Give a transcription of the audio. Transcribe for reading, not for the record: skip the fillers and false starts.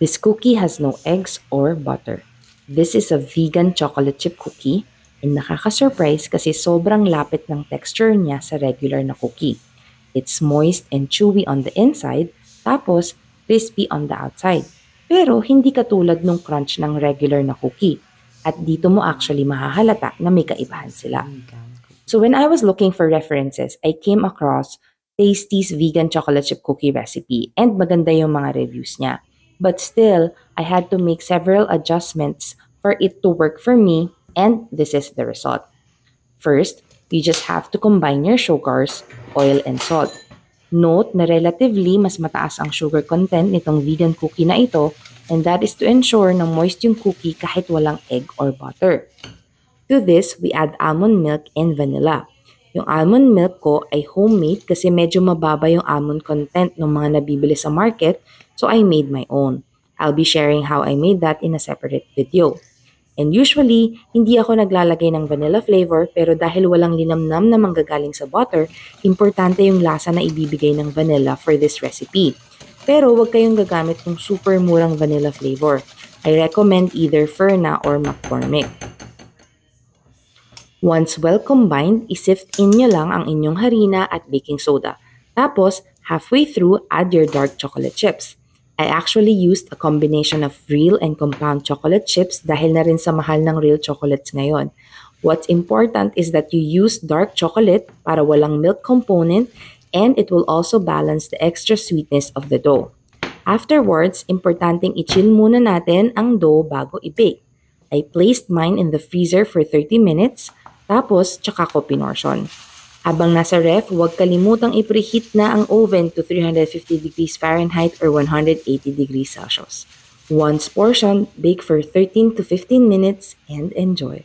This cookie has no eggs or butter. This is a vegan chocolate chip cookie and nakaka-surprise kasi sobrang lapit ng texture niya sa regular na cookie. It's moist and chewy on the inside, tapos crispy on the outside. Pero hindi katulad nung crunch ng regular na cookie. At dito mo actually mahahalata na may kaibahan sila. So when I was looking for references, I came across Tasty's vegan chocolate chip cookie recipe and maganda yung mga reviews niya. But still, I had to make several adjustments for it to work for me, and this is the result. First, you just have to combine your sugars, oil, and salt. Note na relatively mas mataas ang sugar content nitong vegan cookie na ito, and that is to ensure na moist yung cookie kahit walang egg or butter. To this, we add almond milk and vanilla. Yung almond milk ko ay homemade kasi medyo mababa yung almond content ng mga nabibili sa market, so I made my own. I'll be sharing how I made that in a separate video. And usually, hindi ako naglalagay ng vanilla flavor pero dahil walang linamnam na manggagaling sa butter, importante yung lasa na ibibigay ng vanilla for this recipe. Pero huwag kayong gagamit ng super murang vanilla flavor. I recommend either Ferna or McCormick. Once well combined, isift in nyo lang ang inyong harina at baking soda. Tapos, halfway through, add your dark chocolate chips. I actually used a combination of real and compound chocolate chips dahil na rin sa mahal ng real chocolates ngayon. What's important is that you use dark chocolate para walang milk component, and it will also balance the extra sweetness of the dough. Afterwards, importanteng i-chill muna natin ang dough bago i-bake. I placed mine in the freezer for 30 minutes, tapos tsaka ko pinortion. Habang nasa ref, huwag kalimutang i-preheat na ang oven to 350 degrees Fahrenheit or 180 degrees Celsius. Once portioned, bake for 13 to 15 minutes and enjoy.